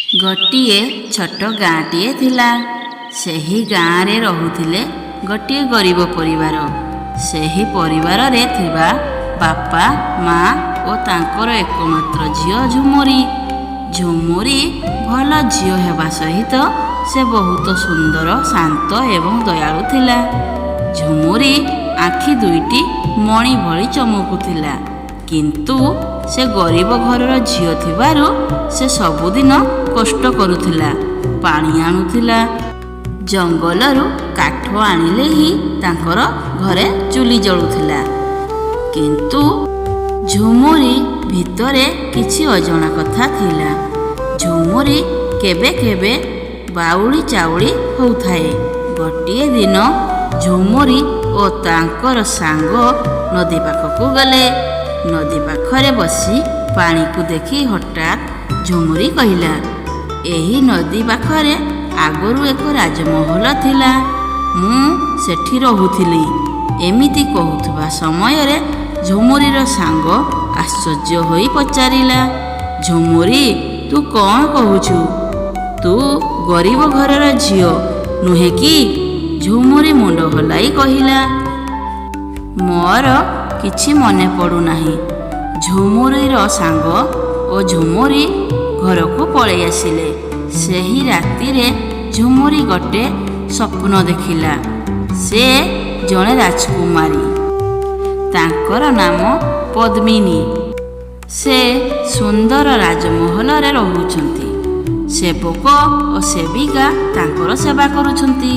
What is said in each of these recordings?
ଗୋଟିଏ ଛୋଟ ଗାଁଟିଏ ଥିଲା। ସେହି ଗାଁରେ ରହୁଥିଲେ ଗୋଟିଏ ଗରିବ ପରିବାର। ସେହି ପରିବାରରେ ଥିବା ବାପା, ମା ଓ ତାଙ୍କର ଏକମାତ୍ର ଝିଅ ଝୁମୁରି। ଝୁମୁରି ଭଲ ଝିଅ ହେବା ସହିତ ସେ ବହୁତ ସୁନ୍ଦର, ଶାନ୍ତ ଏବଂ ଦୟାଳୁ ଥିଲା। ଝୁମୁରି ଆଖି ଦୁଇଟି ମଣି ଭଳି ଚମକୁଥିଲା। କିନ୍ତୁ ସେ ଗରିବ ଘରର ଝିଅ ଥିବାରୁ ସେ ସବୁଦିନ କଷ୍ଟ କରୁଥିଲା। ପାଣି ଆଣୁଥିଲା, ଜଙ୍ଗଲରୁ କାଠ ଆଣିଲେ ହିଁ ତାଙ୍କର ଘରେ ଚୁଲି ଜଳୁଥିଲା। କିନ୍ତୁ ଝୁମୁରି ଭିତରେ କିଛି ଅଜଣା କଥା ଥିଲା। ଝୁମୁରି କେବେ କେବେ ବାଉଳି ଚାଉଳି ହେଉଥାଏ। ଗୋଟିଏ ଦିନ ଝୁମୁରି ଓ ତାଙ୍କର ସାଙ୍ଗ ନଦୀ ପାଖକୁ ଗଲେ। ନଦୀ ପାଖରେ ବସି ପାଣିକୁ ଦେଖି ହଠାତ୍ ଝୁମୁରି କହିଲା, ଏହି ନଦୀ ପାଖରେ ଆଗରୁ ଏକ ରାଜମହଲ ଥିଲା। ମୁଁ ସେଠି ରହୁଥିଲି। ଏମିତି କହୁଥିବା ସମୟରେ ଝୁମୁରିର ସାଙ୍ଗ ଆଶ୍ଚର୍ଯ୍ୟ ହୋଇ ପଚାରିଲା, ଝୁମୁରି, ତୁ କ'ଣ କହୁଛୁ? ତୁ ଗରିବ ଘରର ଝିଅ ନୁହେଁ କି? ଝୁମୁରି ମୁଣ୍ଡ ହଲାଇ କହିଲା, ମୋର କିଛି ମନେ ପଡ଼ୁନାହିଁ। ଝୁମୁରିର ସାଙ୍ଗ ଓ ଝୁମୁରି ଘରକୁ ପଳାଇ ଆସିଲେ। ସେହି ରାତିରେ ଝୁମୁରି ଗୋଟେ ସ୍ୱପ୍ନ ଦେଖିଲା। ସେ ଜଣେ ରାଜକୁମାରୀ। ତାଙ୍କର ନାମ ପଦ୍ମିନୀ। ସେ ସୁନ୍ଦର ରାଜମହଲରେ ରହୁଛନ୍ତି। ସେବକ ଓ ସେବିକା ତାଙ୍କର ସେବା କରୁଛନ୍ତି।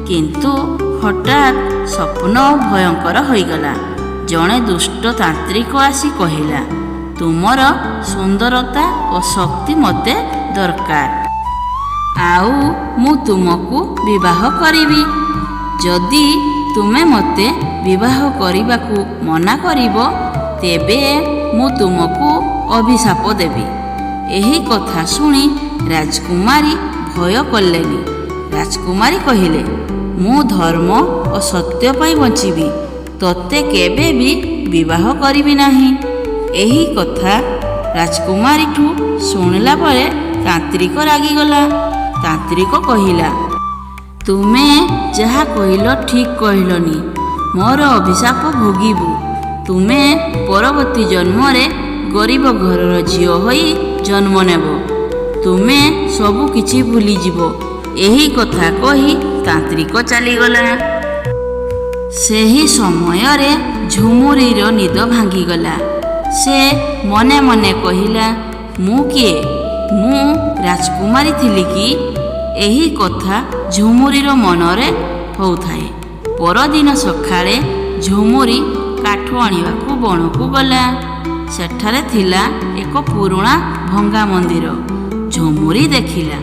କିନ୍ତୁ ହଠାତ୍ ସ୍ୱପ୍ନ ଭୟଙ୍କର ହୋଇଗଲା। ଜଣେ ଦୁଷ୍ଟ ତାନ୍ତ୍ରିକ ଆସି କହିଲା, ତୁମର ସୁନ୍ଦରତା ଓ ଶକ୍ତି ମୋତେ ଦରକାର, ଆଉ ମୁଁ ତୁମକୁ ବିବାହ କରିବି। ଯଦି ତୁମେ ମୋତେ ବିବାହ କରିବାକୁ ମନା କରିବ, ତେବେ ମୁଁ ତୁମକୁ ଅଭିଶାପ ଦେବି। ଏହି କଥା ଶୁଣି ରାଜକୁମାରୀ ଭୟ କଲେନି। ରାଜକୁମାରୀ କହିଲେ, ମୁଁ ଧର୍ମ ଓ ସତ୍ୟ ପାଇଁ ବଞ୍ଚିବି। ତୋତେ କେବେ ବି ବିବାହ କରିବି ନାହିଁ। ଏହି କଥା ରାଜକୁମାରୀଠୁ ଶୁଣିଲା ପରେ ତାନ୍ତ୍ରିକ ରାଗିଗଲା। ତାନ୍ତ୍ରିକ କହିଲା, ତୁମେ ଯାହା କହିଲ ଠିକ୍ କହିଲନି। ମୋର ଅଭିଶାପ ଭୋଗିବୁ। ତୁମେ ପରବର୍ତ୍ତୀ ଜନ୍ମରେ ଗରିବ ଘରର ଝିଅ ହୋଇ ଜନ୍ମ ନେବ। ତୁମେ ସବୁ କିଛି ଭୁଲିଯିବ। ଏହି କଥା କହି ତାନ୍ତ୍ରିକ ଚାଲିଗଲା। ସେହି ସମୟରେ ଝୁମୁରିର ନିଦ ଭାଙ୍ଗିଗଲା। ସେ ମନେ ମନେ କହିଲା, ମୁଁ କିଏ? ମୁଁ ରାଜକୁମାରୀ ଥିଲି କି? ଏହି କଥା ଝୁମୁରିର ମନରେ ହେଉଥାଏ। ପରଦିନ ସକାଳେ ଝୁମୁରି କାଠ ଆଣିବାକୁ ବଣକୁ ଗଲା। ସେଠାରେ ଥିଲା ଏକ ପୁରୁଣା ଭଙ୍ଗା ମନ୍ଦିର। ଝୁମୁରି ଦେଖିଲା।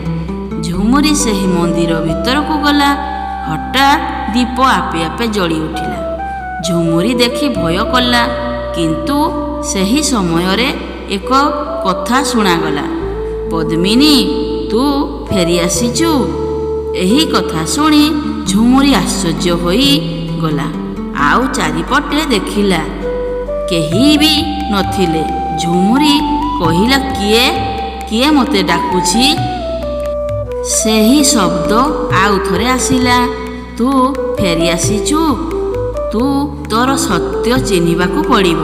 ଝୁମୁରି ସେହି ମନ୍ଦିର ଭିତରକୁ ଗଲା। ହଠାତ୍ ଦୀପ ଆପେ ଆପେ ଜଳି ଉଠିଲା। ଝୁମୁରି ଦେଖି ଭୟ କଲା। କିନ୍ତୁ ସେହି ସମୟରେ ଏକ କଥା ଶୁଣାଗଲା, ପଦ୍ମିନୀ, ତୁ ଫେରିଆସିଛୁ। ଏହି କଥା ଶୁଣି ଝୁମୁରି ଆଶ୍ଚର୍ଯ୍ୟ ହୋଇଗଲା। ଆଉ ଚାରିପଟେ ଦେଖିଲା, କେହି ବି ନଥିଲେ। ଝୁମୁରି କହିଲା, କିଏ କିଏ ମୋତେ ଡାକୁଛି? ସେହି ଶବ୍ଦ ଆଉ ଥରେ ଆସିଲା, ତୁ ଫେରିଆସିଛୁ। ତୁ ତୋର ସତ୍ୟ ଚିହ୍ନିବାକୁ ପଡ଼ିବ,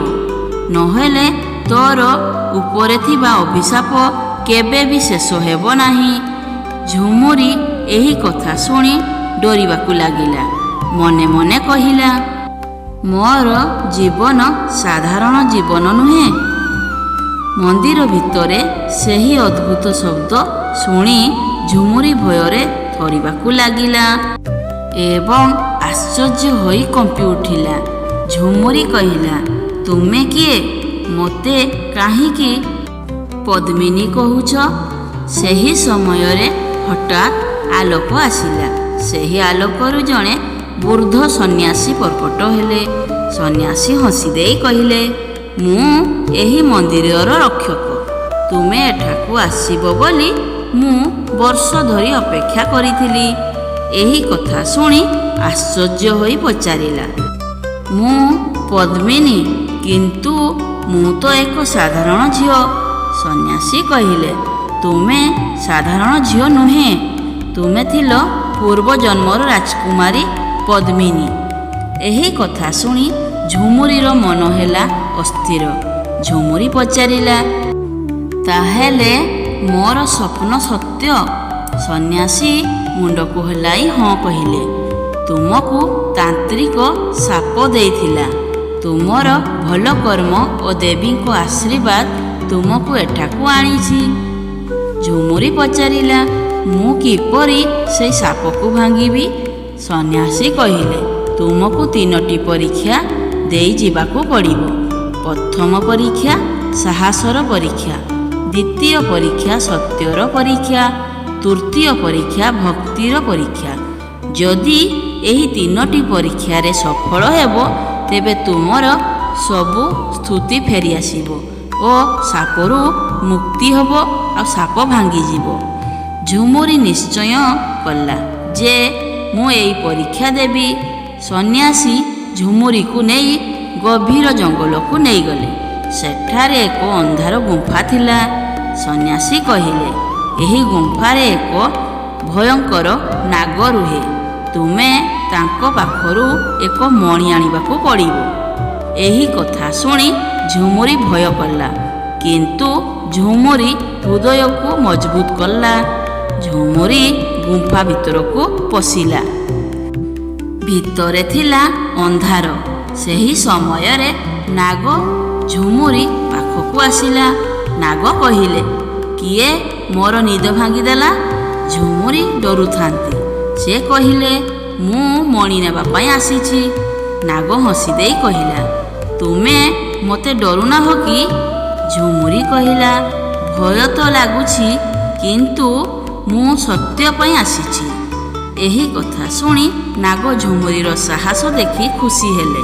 ନହେଲେ ତୋର ଉପରେ ଥିବା ଅଭିଶାପ କେବେ ବି ଶେଷ ହେବ ନାହିଁ। ଝୁମୁରି ଏହି କଥା ଶୁଣି ଡରିବାକୁ ଲାଗିଲା। ମନେ ମନେ କହିଲା, ମୋର ଜୀବନ ସାଧାରଣ ଜୀବନ ନୁହେଁ। ମନ୍ଦିର ଭିତରେ ସେହି ଅଦ୍ଭୁତ ଶବ୍ଦ ଶୁଣି ଝୁମୁରି ଭୟରେ ଥରିବାକୁ ଲାଗିଲା ଏବଂ ଆଶ୍ଚର୍ଯ୍ୟ ହୋଇ କମ୍ପି ଉଠିଲା। ଝୁମୁରି କହିଲା, ତୁମେ କିଏ? ମୋତେ କାହିଁକି ପଦ୍ମିନୀ କହୁଛ? ସେହି ସମୟରେ ହଠାତ୍ ଆଲୋକ ଆସିଲା। ସେହି ଆଲୋକରୁ ଜଣେ ବୃଦ୍ଧ ସନ୍ନ୍ୟାସୀ ପ୍ରକଟ ହେଲେ। ସନ୍ନ୍ୟାସୀ ହସି ଦେଇ କହିଲେ, ମୁଁ ଏହି ମନ୍ଦିରର ରକ୍ଷକ। ତୁମେ ଏଠାକୁ ଆସିବ ବୋଲି ମୁଁ ବର୍ଷ ଧରି ଅପେକ୍ଷା କରିଥିଲି। ଏହି କଥା ଶୁଣି ଆଶ୍ଚର୍ଯ୍ୟ ହୋଇ ପଚାରିଲା, ମୁଁ ପଦ୍ମିନୀ, କିନ୍ତୁ ମୁଁ ତ ଏକ ସାଧାରଣ ଝିଅ। ସନ୍ନ୍ୟାସୀ କହିଲେ, ତୁମେ ସାଧାରଣ ଝିଅ ନୁହେଁ, ତୁମେ ଥିଲ ପୂର୍ବ ଜନ୍ମର ରାଜକୁମାରୀ ପଦ୍ମିନୀ। ଏହି କଥା ଶୁଣି ଝୁମୁରିର ମନ ହେଲା ଅସ୍ଥିର। ଝୁମୁରି ପଚାରିଲା, ତାହେଲେ ମୋର ସ୍ୱପ୍ନ ସତ୍ୟ? ସନ୍ନ୍ୟାସୀ ମୁଣ୍ଡକୁ ହଲାଇ ହଁ କହିଲେ। ତୁମକୁ ତାନ୍ତ୍ରିକ ଶାପ ଦେଇଥିଲା। ତୁମର ଭଲ କର୍ମ ଓ ଦେବୀଙ୍କ ଆଶୀର୍ବାଦ ତୁମକୁ ଏଠାକୁ ଆଣିଛି। ଝୁମୁରି ପଚାରିଲା, ମୁଁ କିପରି ସେଇ ଶାପକୁ ଭାଙ୍ଗିବି? ସନ୍ନ୍ୟାସୀ କହିଲେ, ତୁମକୁ 3ଟି ପରୀକ୍ଷା ଦେଇ ଯିବାକୁ ପଡ଼ିବ। ପ୍ରଥମ ପରୀକ୍ଷା ସାହସର ପରୀକ୍ଷା, ଦ୍ୱିତୀୟ ପରୀକ୍ଷା ସତ୍ୟର ପରୀକ୍ଷା, ତୃତୀୟ ପରୀକ୍ଷା ଭକ୍ତିର ପରୀକ୍ଷା। ଯଦି ଏହି 3ଟି ପରୀକ୍ଷାରେ ସଫଳ ହେବ ତେବେ ତୁମର ସବୁ ସ୍ଥିତି ଫେରିଆସିବ ଓ ସାପରୁ ମୁକ୍ତି ହେବ ଆଉ ସାପ ଭାଙ୍ଗିଯିବ। ଝୁମୁରି ନିଶ୍ଚୟ କଲା ଯେ ମୁଁ ଏଇ ପରୀକ୍ଷା ଦେବି। ସନ୍ନ୍ୟାସୀ ଝୁମୁରିକୁ ନେଇ ଗଭୀର ଜଙ୍ଗଲକୁ ନେଇଗଲେ। ସେଠାରେ ଏକ ଅନ୍ଧାର ଗୁମ୍ଫା ଥିଲା। ସନ୍ନ୍ୟାସୀ କହିଲେ, ଏହି ଗୁମ୍ଫାରେ ଏକ ଭୟଙ୍କର ନାଗ ରୁହେ। ତୁମେ ତାଙ୍କ ପାଖରୁ ଏକ ମଣି ଆଣିବାକୁ ପଡ଼ିବ। ଏହି କଥା ଶୁଣି ଝୁମୁରି ଭୟ କଲା, କିନ୍ତୁ ଝୁମୁରି ହୃଦୟକୁ ମଜବୁତ କଲା। ଝୁମୁରି ଗୁମ୍ଫା ଭିତରକୁ ପଶିଲା। ଭିତରେ ଥିଲା ଅନ୍ଧାର। ସେହି ସମୟରେ ନାଗ ଝୁମୁରି ପାଖକୁ ଆସିଲା। ନାଗ କହିଲେ, କିଏ ମୋର ନିଦ ଭାଙ୍ଗିଦେଲା? ଝୁମୁରି ଡରୁଥାନ୍ତି। ସେ କହିଲେ, ମୁଁ ମଣି ନେବା ପାଇଁ ଆସିଛି। ନାଗ ହସି ଦେଇ କହିଲା, ତୁମେ ମୋତେ ଡରୁନାହ କି? ଝୁମୁରି କହିଲା, ଭୟ ତ ଲାଗୁଛି, କିନ୍ତୁ ମୁଁ ସତ୍ୟ ପାଇଁ ଆସିଛି। ଏହି କଥା ଶୁଣି ନାଗ ଝୁମୁରିର ସାହସ ଦେଖି ଖୁସି ହେଲେ।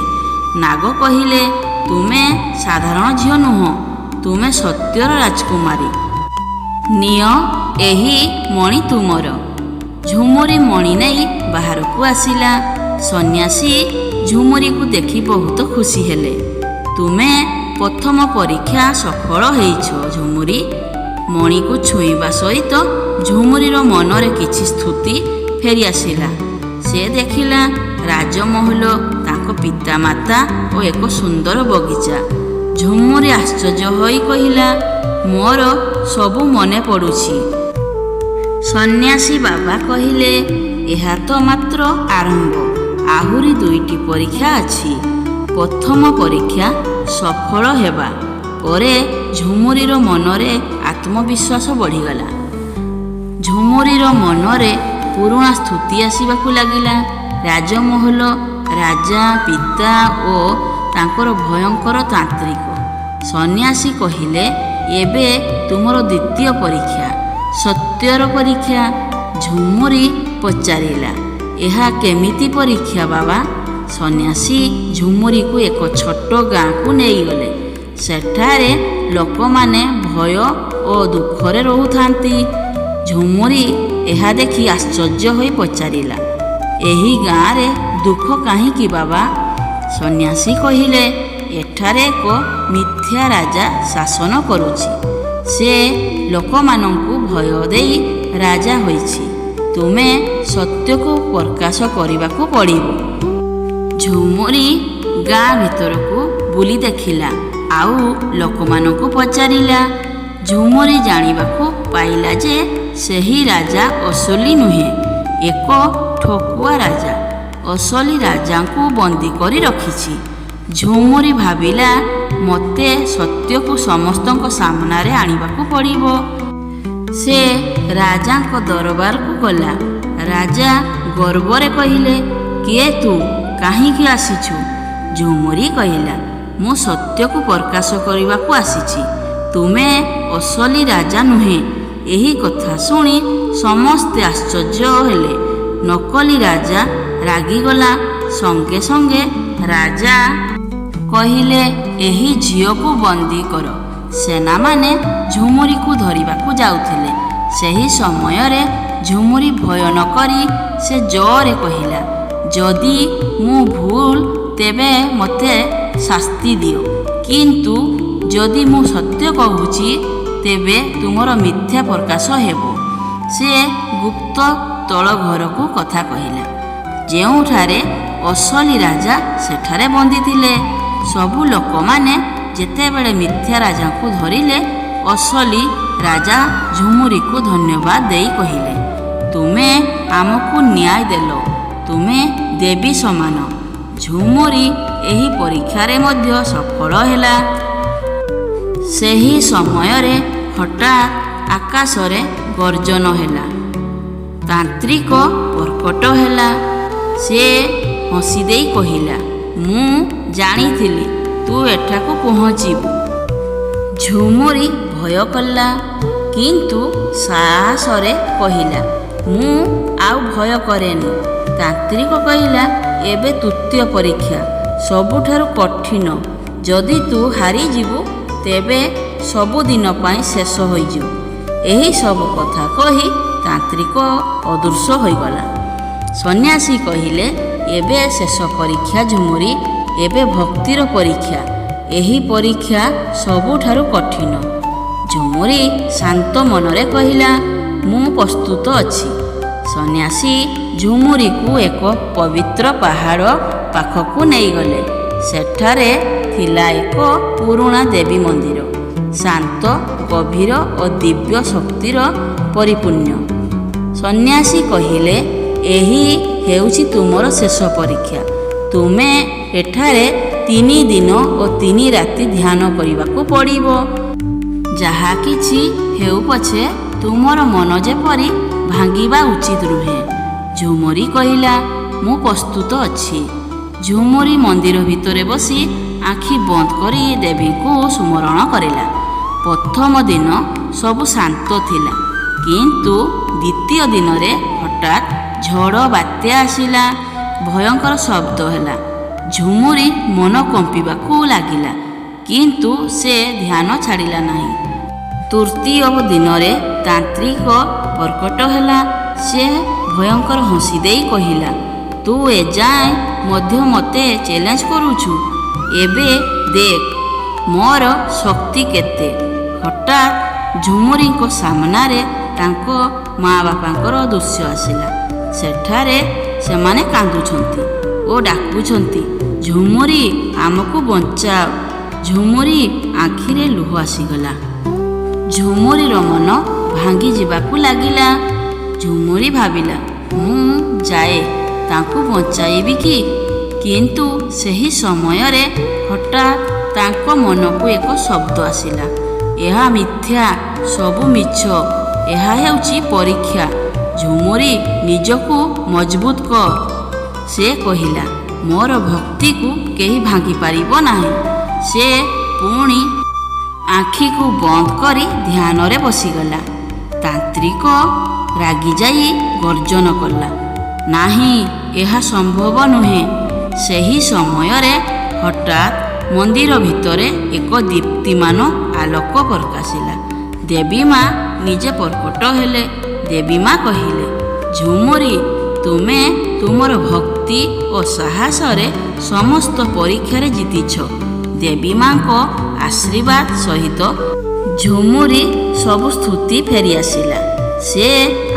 ନାଗ କହିଲେ, ତୁମେ ସାଧାରଣ ଝିଅ ନୁହଁ, ତୁମେ ସତ୍ୟର ରାଜକୁମାରୀ। ନିଅ, ଏହି ମଣି ତୁମର। ଝୁମୁରି ମଣି ନେଇ ବାହାରକୁ ଆସିଲା। ସନ୍ନ୍ୟାସୀ ଝୁମୁରିକୁ ଦେଖି ବହୁତ ଖୁସି ହେଲେ। ତୁମେ ପ୍ରଥମ ପରୀକ୍ଷା ସଫଳ ହେଇଛ ଝୁମୁରି। ମଣିକୁ ଛୁଇଁବା ସହିତ ଝୁମୁରିର ମନରେ କିଛି ସ୍ଥିତି ଫେରିଆସିଲା। ସେ ଦେଖିଲା ରାଜମହଲ, ତାଙ୍କ ପିତାମାତା ଓ ଏକ ସୁନ୍ଦର ବଗିଚା। ଝୁମୁରି ଆଶ୍ଚର୍ଯ୍ୟ ହୋଇ କହିଲା, ମୋର ସବୁ ମନେ ପଡ଼ୁଛି। ସନ୍ନ୍ୟାସୀ ବାବା କହିଲେ, ଏହା ତ ମାତ୍ର ଆରମ୍ଭ, ଆହୁରି 2ଟି ପରୀକ୍ଷା ଅଛି। ପ୍ରଥମ ପରୀକ୍ଷା ସଫଳ ହେବା ପରେ ଝୁମୁରିର ମନରେ ଆତ୍ମବିଶ୍ୱାସ ବଢ଼ିଗଲା। ଝୁମୁରିର ମନରେ ପୁରୁଣା ସ୍ମୃତି ଆସିବାକୁ ଲାଗିଲା। ରାଜମହଲ, ରାଜା, ପିତା ଓ ତାଙ୍କର ଭୟଙ୍କର ତାନ୍ତ୍ରିକ। ସନ୍ନ୍ୟାସୀ କହିଲେ, ଏବେ ତୁମର 2ୟ ପରୀକ୍ଷା, ସତ୍ୟର ପରୀକ୍ଷା। ଝୁମୁରି ପଚାରିଲା, ଏହା କେମିତି ପରୀକ୍ଷା ବାବା? ସନ୍ନ୍ୟାସୀ ଝୁମୁରିକୁ ଏକ ଛୋଟ ଗାଁକୁ ନେଇଗଲେ। ସେଠାରେ ଲୋକମାନେ ଭୟ ଓ ଦୁଃଖରେ ରହୁଥାନ୍ତି। ଝୁମୁରି ଏହା ଦେଖି ଆଶ୍ଚର୍ଯ୍ୟ ହୋଇ ପଚାରିଲା, ଏହି ଗାଁରେ ଦୁଃଖ କାହିଁକି ବାବା? ସନ୍ନ୍ୟାସୀ କହିଲେ, ଏଠାରେ ଏକ ମିଥ୍ୟା ରାଜା ଶାସନ କରୁଛି। ସେ ଲୋକମାନଙ୍କୁ ଭୟ ଦେଇ ରାଜା ହୋଇଛି। ତୁମେ ସତ୍ୟକୁ ପ୍ରକାଶ କରିବାକୁ ପଡ଼ିବ। ଝୁମୁରି ଗାଁ ଭିତରକୁ ବୁଲି ଦେଖିଲା ଆଉ ଲୋକମାନଙ୍କୁ ପଚାରିଲା। ଝୁମୁରି ଜାଣିବାକୁ ପାଇଲା ଯେ ସେହି ରାଜା ଅସଲି ନୁହେଁ, ଏକ ଠକୁଆ ରାଜା ଅସଲି ରାଜାଙ୍କୁ ବନ୍ଦୀ କରି ରଖିଛି। ଝୁମୁରି ଭାବିଲା, ମୋତେ ସତ୍ୟକୁ ସମସ୍ତଙ୍କ ସାମ୍ନାରେ ଆଣିବାକୁ ପଡ଼ିବ। ସେ ରାଜାଙ୍କ ଦରବାରକୁ ଗଲା। ରାଜା ଗର୍ବରେ କହିଲେ, କିଏ ତୁ? କାହିଁକି ଆସିଛୁ? ଝୁମୁରି କହିଲା, ମୁଁ ସତ୍ୟକୁ ପ୍ରକାଶ କରିବାକୁ ଆସିଛି। ତୁମେ ଅସଲି ରାଜା ନୁହେଁ। ଏହି କଥା ଶୁଣି ସମସ୍ତେ ଆଶ୍ଚର୍ଯ୍ୟ ହେଲେ। ନକଲି ରାଜା ରାଗିଗଲା। ସଙ୍ଗେ ସଙ୍ଗେ ରାଜା କହିଲେ, ଏହି ଝିଅକୁ ବନ୍ଦୀ କର। ସେନାମାନେ ଝୁମୁରିକୁ ଧରିବାକୁ ଯାଉଥିଲେ। ସେହି ସମୟରେ ଝୁମୁରି ଭୟ ନ କରି ସେ ଜୋରରେ କହିଲା, ଯଦି ମୁଁ ଭୁଲ ତେବେ ମୋତେ ଶାସ୍ତି ଦିଅ, କିନ୍ତୁ ଯଦି ମୁଁ ସତ୍ୟ କହୁଛି ତେବେ ତୁମର ମିଥ୍ୟା ପ୍ରକାଶ ହେବ। ସେ ଗୁପ୍ତ ତଳ ଘରକୁ କଥା କହିଲା, ଯେଉଁଠାରେ ଅସଲି ରାଜା ସେଠାରେ ବନ୍ଦୀ ଥିଲେ। ସବୁ ଲୋକମାନେ ଯେତେବେଳେ ମିଥ୍ୟା ରାଜାଙ୍କୁ ଧରିଲେ, ଅସଲି ରାଜା ଝୁମୁରିକୁ ଧନ୍ୟବାଦ ଦେଇ କହିଲେ, ତୁମେ ଆମକୁ ନ୍ୟାୟ ଦେଲ, ତୁମେ ଦେବୀ ସମାନ। ଝୁମୁରି ଏହି ପରୀକ୍ଷାରେ ମଧ୍ୟ ସଫଳ ହେଲା। ସେହି ସମୟରେ ହଠାତ୍ ଆକାଶରେ ଗର୍ଜନ ହେଲା। ତାନ୍ତ୍ରିକ ପ୍ରକଟ ହେଲା। ସେ ହସି ଦେଇ କହିଲା, ମୁଁ ଜାଣିଥିଲି ତୁ ଏଠାକୁ ପହଞ୍ଚିବୁ। ଝୁମୁରି ଭୟ କଲା, କିନ୍ତୁ ସାହସରେ କହିଲା, ମୁଁ ଆଉ ଭୟ କରେନି। ତାନ୍ତ୍ରିକ କହିଲା, ଏବେ ତୃତୀୟ ପରୀକ୍ଷା, ସବୁଠାରୁ କଠିନ। ଯଦି ତୁ ହାରିଯିବୁ, ତେବେ ସବୁଦିନ ପାଇଁ ଶେଷ ହୋଇଯିବ। ଏହି ସବୁ କଥା କହି ତାନ୍ତ୍ରିକ ଅଦୃଶ୍ୟ ହୋଇଗଲା। ସନ୍ନ୍ୟାସୀ କହିଲେ, ଏବେ ଶେଷ ପରୀକ୍ଷା ଝୁମୁରି, ଏବେ ଭକ୍ତିର ପରୀକ୍ଷା। ଏହି ପରୀକ୍ଷା ସବୁଠାରୁ କଠିନ। ଝୁମୁରି ଶାନ୍ତ ମନରେ କହିଲା, ମୁଁ ପ୍ରସ୍ତୁତ ଅଛି। ସନ୍ନ୍ୟାସୀ ଝୁମୁରିକୁ ଏକ ପବିତ୍ର ପାହାଡ଼ ପାଖକୁ ନେଇଗଲେ। ସେଠାରେ ଥିଲା ଏକ ପୁରୁଣା ଦେବୀ ମନ୍ଦିର, ଶାନ୍ତ, ଗଭୀର ଓ ଦିବ୍ୟ ଶକ୍ତିର ପରିପୂର୍ଣ୍ଣ। ସନ୍ନ୍ୟାସୀ କହିଲେ, ଏହି ହେଉଛି ତୁମର ଶେଷ ପରୀକ୍ଷା। ତୁମେ ଏଠାରେ 3 ଦିନ ଓ 3 ରାତି ଧ୍ୟାନ କରିବାକୁ ପଡ଼ିବ। ଯାହା କିଛି ହେଉ ପଛେ ତୁମର ମନ ଯେପରି ଭାଙ୍ଗିବା ଉଚିତ ନୁହେଁ। ଝୁମୁରି କହିଲା, ମୁଁ ପ୍ରସ୍ତୁତ ଅଛି। ଝୁମୁରି ମନ୍ଦିର ଭିତରେ ବସି ଆଖି ବନ୍ଦ କରି ଦେବୀଙ୍କୁ ସ୍ମରଣ କରିଲା। ପ୍ରଥମ ଦିନ ସବୁ ଶାନ୍ତ ଥିଲା, କିନ୍ତୁ ଦ୍ୱିତୀୟ ଦିନରେ ହଠାତ୍ ଝଡ଼ ବାତ୍ୟା ଆସିଲା। ଭୟଙ୍କର ଶବ୍ଦ ହେଲା। ଝୁମୁରି ମନ କମ୍ପିବାକୁ ଲାଗିଲା, କିନ୍ତୁ ସେ ଧ୍ୟାନ ଛାଡ଼ିଲା ନାହିଁ। ତୃତୀୟ ଦିନରେ ତାନ୍ତ୍ରିକ ପ୍ରକଟ ହେଲା। ସେ ଭୟଙ୍କର ହସି ଦେଇ କହିଲା, ତୁ ଏଯାଏଁ ମଧ୍ୟ ମୋତେ ଚ୍ୟାଲେଞ୍ଜ କରୁଛୁ। ଏବେ ଦେଖ ମୋର ଶକ୍ତି କେତେ। ହଠାତ୍ ଝୁମୁରିଙ୍କ ସାମ୍ନାରେ ତାଙ୍କ ମା ବାପାଙ୍କର ଦୃଶ୍ୟ ଆସିଲା। ସେଠାରେ ସେମାନେ କାନ୍ଦୁଛନ୍ତି ଓ ଡାକୁଛନ୍ତି, ଝୁମୁରି ଆମକୁ ବଞ୍ଚାଅ। ଝୁମୁରି ଆଖିରେ ଲୁହ ଆସିଗଲା। ଝୁମୁରିର ମନ ଭାଙ୍ଗି ଯିବାକୁ ଲାଗିଲା। ଝୁମୁରି ଭାବିଲା, ମୁଁ ଯାଏ ତାଙ୍କୁ ବଞ୍ଚାଇବି କି? କିନ୍ତୁ ସେହି ସମୟରେ ହଠାତ୍ ତାଙ୍କ ମନକୁ ଏକ ଶବ୍ଦ ଆସିଲା, ଏହା ମିଥ୍ୟା, ସବୁ ମିଛ। ଏହା ହେଉଛି ପରୀକ୍ଷା। ଝୁମୁରି ନିଜକୁ ମଜବୁତ କର। ସେ କହିଲା, ମୋର ଭକ୍ତିକୁ କେହି ଭାଙ୍ଗି ପାରିବ ନାହିଁ। ସେ ପୁଣି ଆଖିକୁ ବନ୍ଦ କରି ଧ୍ୟାନରେ ବସିଗଲା। ତାନ୍ତ୍ରିକ ରାଗିଯାଇ ଗର୍ଜନ କଲା, ନାହିଁ, ଏହା ସମ୍ଭବ ନୁହେଁ। ସେହି ସମୟରେ ହଠାତ୍ ମନ୍ଦିର ଭିତରେ ଏକ ଦୀପ୍ତିମାନ ଆଲୋକ ପ୍ରକାଶିଲା। ଦେବୀ ମା ନିଜେ ପ୍ରକଟ ହେଲେ। ଦେବୀ ମା କହିଲେ, ଝୁମୁରି, ତୁମେ ତୁମର ଭକ୍ତି ଓ ସାହସରେ ସମସ୍ତ ପରୀକ୍ଷାରେ ଜିତିଛ। ଦେବୀ ମାଙ୍କ ଆଶୀର୍ବାଦ ସହିତ ଝୁମୁରି ସବୁ ସ୍ଥିତି ଫେରିଆସିଲା। ସେ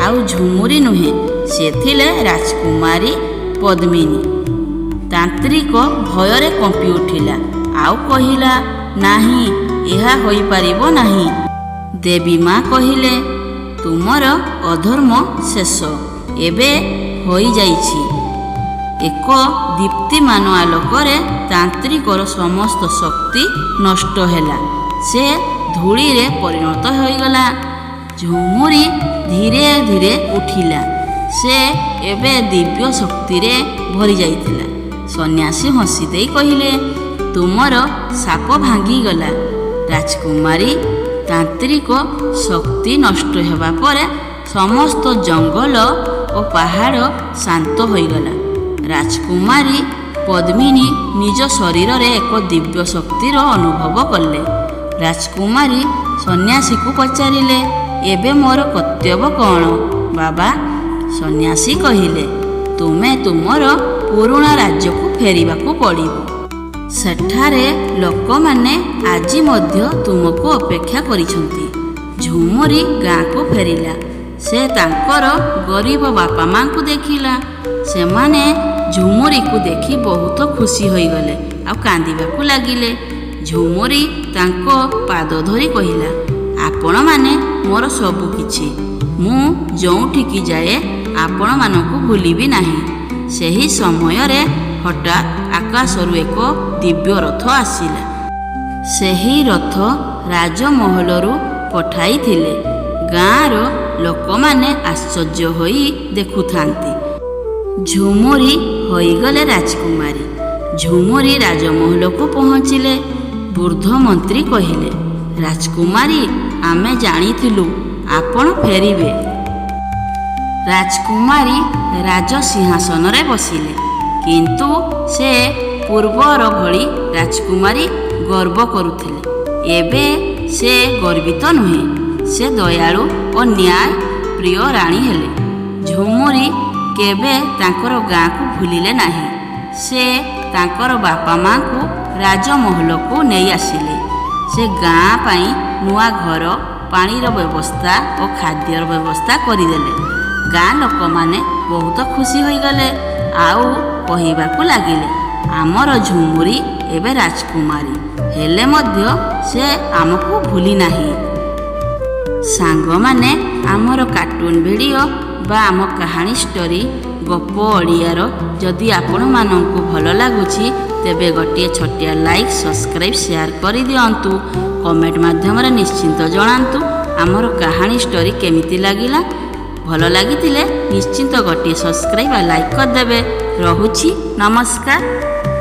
ଆଉ ଝୁମୁରି ନୁହେଁ, ସେ ଥିଲେ ରାଜକୁମାରୀ ପଦ୍ମିନୀ। ତାନ୍ତ୍ରିକ ଭୟରେ କମ୍ପି ଉଠିଲା, ଆଉ କହିଲା, ନାହିଁ, ଏହା ହୋଇପାରିବ ନାହିଁ। ଦେବୀ ମା କହିଲେ, ତୁମର ଅଧର୍ମ ଶେଷ ଏବେ ହୋଇଯାଇଛି। ଏକ ଦୀପ୍ତିମାନ ଆଲୋକରେ ତାନ୍ତ୍ରିକର ସମସ୍ତ ଶକ୍ତି ନଷ୍ଟ ହେଲା। ସେ ଧୂଳିରେ ପରିଣତ ହୋଇଗଲା। ଝୁମୁରି ଧୀରେ ଧୀରେ ଉଠିଲା। ସେ ଏବେ ଦିବ୍ୟ ଶକ୍ତିରେ ଭରି ଯାଇଥିଲା। ସନ୍ନ୍ୟାସୀ ହସି ଦେଇ କହିଲେ, ତୁମର ସାପ ଭାଙ୍ଗିଗଲା। ରାଜକୁମାରୀ, ତାନ୍ତ୍ରିକ ଶକ୍ତି ନଷ୍ଟ ହେବା ପରେ ସମସ୍ତ ଜଙ୍ଗଲ ଓ ପାହାଡ଼ ଶାନ୍ତ ହୋଇଗଲା। ରାଜକୁମାରୀ ପଦ୍ମିନୀ ନିଜ ଶରୀରରେ ଏକ ଦିବ୍ୟ ଶକ୍ତିର ଅନୁଭବ କଲେ। ରାଜକୁମାରୀ ସନ୍ନ୍ୟାସୀକୁ ପଚାରିଲେ, ଏବେ ମୋର କର୍ତ୍ତବ୍ୟ କ'ଣ ବାବା? ସନ୍ନ୍ୟାସୀ କହିଲେ, ତୁମେ ତୁମର ପୁରୁଣା ରାଜ୍ୟକୁ ଫେରିବାକୁ ପଡ଼ିବ। ସେଠାରେ ଲୋକମାନେ ଆଜି ମଧ୍ୟ ତୁମକୁ ଅପେକ୍ଷା କରିଛନ୍ତି। ଝୁମୁରି ଗାଁକୁ ଫେରିଲା। ସେ ତାଙ୍କର ଗରିବ ବାପା ମାଙ୍କୁ ଦେଖିଲା। ସେମାନେ ଝୁମୁରିକୁ ଦେଖି ବହୁତ ଖୁସି ହୋଇଗଲେ ଆଉ କାନ୍ଦିବାକୁ ଲାଗିଲେ। ଝୁମୁରି ତାଙ୍କ ପାଦ ଧରି କହିଲା, ଆପଣମାନେ ମୋର ସବୁ କିଛି। ମୁଁ ଯେଉଁଠିକି ଯାଏ ଆପଣମାନଙ୍କୁ ଭୁଲିବି ନାହିଁ। ସେହି ସମୟରେ ହଠାତ୍ ଆକାଶରୁ ଏକ ଦିବ୍ୟ ରଥ ଆସିଲା। ସେହି ରଥ ରାଜମହଲରୁ ପଠାଇଥିଲେ। ଗାଁର ଲୋକମାନେ ଆଶ୍ଚର୍ଯ୍ୟ ହୋଇ ଦେଖୁଥାନ୍ତି। ଝୁମୁରି ହୋଇଗଲେ ରାଜକୁମାରୀ। ଝୁମୁରି ରାଜମହଲକୁ ପହଞ୍ଚିଲେ। ବୃଦ୍ଧ ମନ୍ତ୍ରୀ କହିଲେ, ରାଜକୁମାରୀ, ଆମେ ଜାଣିଥିଲୁ ଆପଣ ଫେରିବେ। ରାଜକୁମାରୀ ରାଜସିଂହାସନରେ ବସିଲେ। କିନ୍ତୁ ସେ ପୂର୍ବର ଭଳି ରାଜକୁମାରୀ ଗର୍ବ କରୁଥିଲେ। ଏବେ ସେ ଗର୍ବିତ ନୁହେଁ। ସେ ଦୟାଳୁ ଓ ନ୍ୟାୟ ପ୍ରିୟ ରାଣୀ ହେଲେ। ଝୁମୁରି କେବେ ତାଙ୍କର ଗାଁକୁ ଭୁଲିଲେ ନାହିଁ। ସେ ତାଙ୍କର ବାପା ମାଙ୍କୁ ରାଜମହଲକୁ ନେଇ ଆସିଲେ। ସେ ଗାଁ ପାଇଁ ନୂଆ ଘର, ପାଣିର ବ୍ୟବସ୍ଥା ଓ ଖାଦ୍ୟର ବ୍ୟବସ୍ଥା କରିଦେଲେ। ଗାଁ ଲୋକମାନେ ବହୁତ ଖୁସି ହୋଇଗଲେ ଆଉ କହିବାକୁ ଲାଗିଲେ, ଆମର ଝୁମୁରି ଏବେ ରାଜକୁମାରୀ ହେଲେ ମଧ୍ୟ ସେ ଆମକୁ ଭୁଲି ନାହିଁ। ସାଙ୍ଗମାନେ, ଆମର କାର୍ଟୁନ୍ ଭିଡ଼ିଓ ବା ଆମ କାହାଣୀ ଷ୍ଟୋରି ଗପ ଓଡ଼ିଆର ଯଦି ଆପଣମାନଙ୍କୁ ଭଲ ଲାଗୁଛି ତେବେ ଗୋଟିଏ ଛୋଟିଆ ଲାଇକ୍, ସବସ୍କ୍ରାଇବ୍, ସେୟାର କରିଦିଅନ୍ତୁ। କମେଣ୍ଟ ମାଧ୍ୟମରେ ନିଶ୍ଚିନ୍ତ ଜଣାନ୍ତୁ ଆମର କାହାଣୀ ଷ୍ଟୋରି କେମିତି ଲାଗିଲା। ଭଲ ଲାଗିଥିଲେ ନିଶ୍ଚିନ୍ତ ଗୋଟିଏ ସବସ୍କ୍ରାଇବ୍ ବା ଲାଇକ୍ କରିଦେବେ। ରହୁଛି, ନମସ୍କାର।